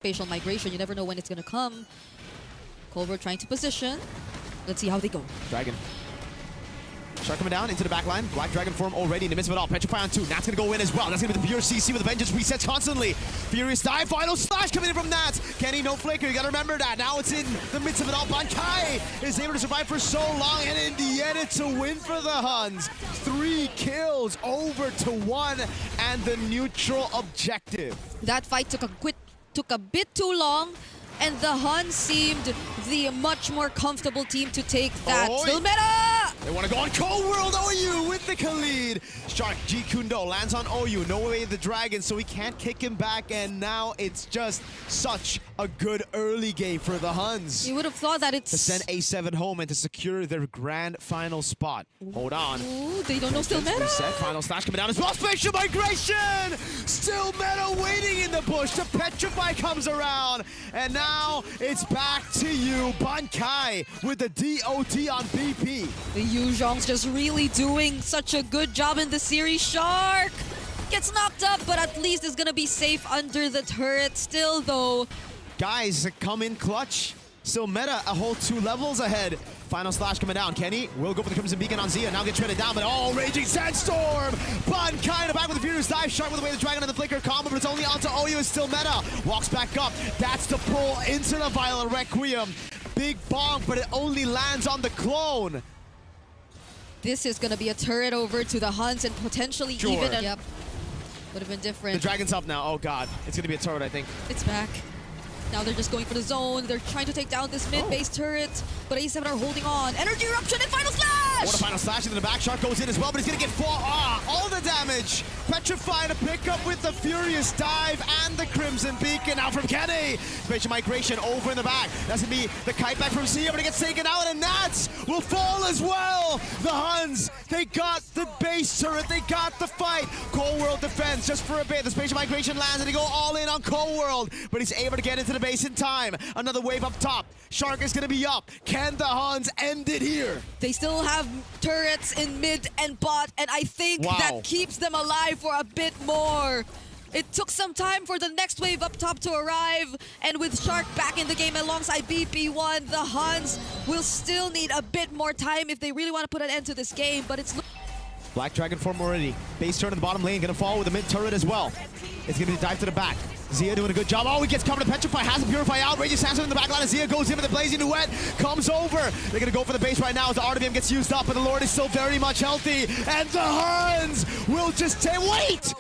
spatial migration. You never know when it's going to come. Colbert trying to position. Let's see how they go. Dragon. Shark coming down into the back line. Black Dragon form already in the midst of it all. Petrify on 2. Nat's gonna go in as well. That's gonna be the pure CC with the Vengeance. Resets constantly. Furious dive. Final slash coming in from Nats. Kenny, no flicker. You gotta remember that. Now it's in the midst of it all. Bankai is able to survive for so long. And in the end, it's a win for the Huns. 3 kills over to 1. And the neutral objective. That fight took a bit too long. And the Huns seemed the much more comfortable team to take that. Oh, Still meta! They want to go on Cold World OU with the Khalid. Shark G Kundo lands on OU. No way the Dragon, so he can't kick him back. And now it's just such a good early game for the Huns. You would have thought that it's... To send A7 home and to secure their grand final spot. Hold on. Ooh, they don't know Still meta. Reset. Final slash coming down as well. Spatial migration! Still meta waiting in the bush. The Petrify comes around. And now it's back to you. Bankai with the DOT on BP. The Yuzhong's just really doing such a good job in the series. Shark gets knocked up, but at least is gonna be safe under the turret. Still though, guys come in clutch. Still meta a whole 2 levels ahead. Final slash coming down. Kenny will go for the Crimson Beacon on Zia. Now gets shredded down, but Raging Sandstorm. Bankai in the back with the Furious Dive. Shark with the way the Dragon and the Flicker combo, but it's only onto OU. Is still meta. Walks back up. That's the pull into the Violent Requiem. Big bonk, but it only lands on the clone. this is gonna be a turret over to the Huns and potentially even a... Yep. Would have been different. The Dragon's up now. Oh god. It's gonna be a turret, I think. It's back. Now they're just going for the zone. They're trying to take down this mid-base turret, but A7 are holding on. Energy Eruption and Final Slash! What a Final Slash into the back. Shark goes in as well, but he's gonna get all the damage. Petrify to pick up with the Furious Dive and the Crimson Beacon. Now from Kenny. Spatial Migration over in the back. That's gonna be the kite back from Sia, but it gets taken out, and Nats will fall as well. The Huns, they got the base turret. They got the fight. Cold World defends just for a bit. The Spatial Migration lands, and they go all in on Cold World, but he's able to get into the base in time. Another wave up top. Shark is gonna be up. Can the Huns end it here? They still have turrets in mid and bot, and I think that keeps them alive for a bit more. It took some time for the next wave up top to arrive, and with Shark back in the game alongside BP1, the Huns will still need a bit more time if they really want to put an end to this game, but it's... Black Dragon form already. Base turn in the bottom lane, gonna fall with a mid turret as well. It's gonna be a dive to the back. Zia doing a good job. Oh, he gets covered to Petrify, has to Purify out. Raging Sandstorm in the back line, and Zia goes in with the Blazing Duet, comes over. They're gonna go for the base right now as the RWM gets used up, but the Lord is still very much healthy. And the Huns will just take, wait!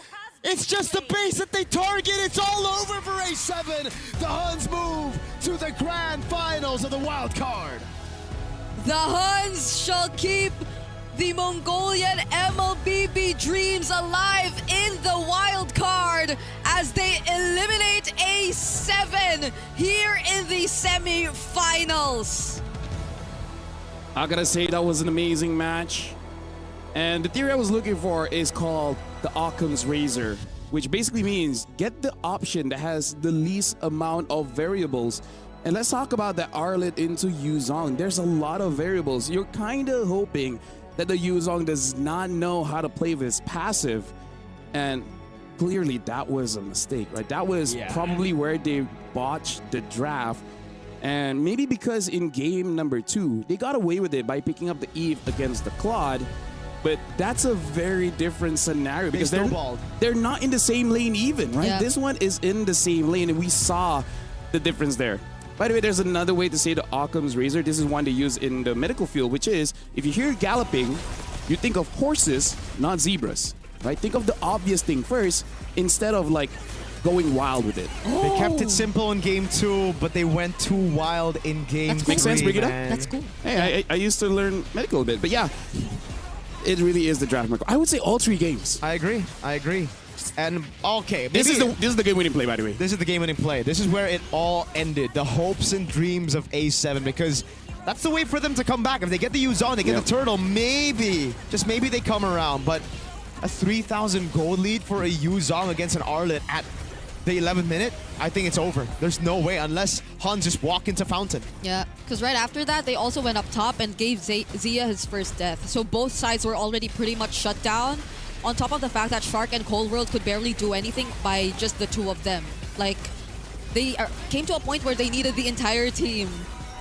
It's just the base that they target. It's all over for A7. The Huns move to the grand finals of the wild card. The Huns shall keep the Mongolian MLBB dreams alive in the wild card as they eliminate A7 here in the semi-finals. I gotta say that was an amazing match. And the theory I was looking for is called the Occam's Razor, which basically means get the option that has the least amount of variables. And let's talk about the Arlet into Yuzong. There's a lot of variables. You're kind of hoping that the Yuzong does not know how to play this passive. And clearly that was a mistake, right? That was probably where they botched the draft. And maybe because in game number 2, they got away with it by picking up the Eve against the Claude. But that's a very different scenario because they're not in the same lane even, right? Yeah. This one is in the same lane, and we saw the difference there. By the way, there's another way to say the Occam's Razor. This is one they use in the medical field, which is if you hear galloping, you think of horses, not zebras, right? Think of the obvious thing first instead of like going wild with it. Oh. They kept it simple in game 2, but they went too wild in game 3. Makes sense, Brigitte? That's cool. Hey, I used to learn medical a bit, but yeah, it really is the draft mark. I would say all 3 games. I agree. And okay, this is the game-winning play, by the way. This is the game-winning play. This is where it all ended. The hopes and dreams of A7, because that's the way for them to come back. If they get the Yuzong, they get the turtle, maybe, just maybe they come around. But a 3,000 gold lead for a Yuzong against an Arlet at the 11th minute, I think it's over. There's no way unless Huns just walk into Fountain. Yeah, because right after that, they also went up top and gave Zia his first death. So both sides were already pretty much shut down. On top of the fact that Shark and Cold World could barely do anything by just the 2 of them. Like, came to a point where they needed the entire team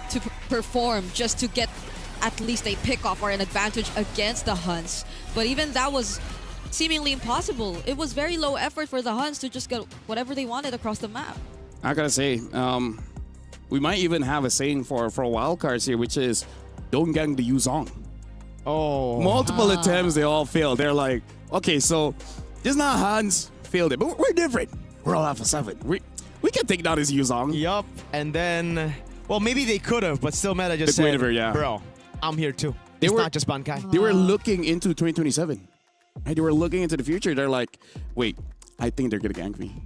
to perform just to get at least a pick-off or an advantage against the Huns. But even that was seemingly impossible. It was very low effort for the Huns to just get whatever they wanted across the map. I gotta say, we might even have a saying for wildcards here, which is, don't gang the Yuzong. Oh. Multiple attempts, they all failed. They're like, okay, so this is not Huns, failed it, but we're different. We're all Alpha 7. We can take down this Yuzong. Yup. And then, well, maybe they could have, but still Meta just said, yeah. bro, I'm here too. It's not just Bankai. They were looking into 2027. Right? They were looking into the future. They're like, wait, I think they're gonna gank me.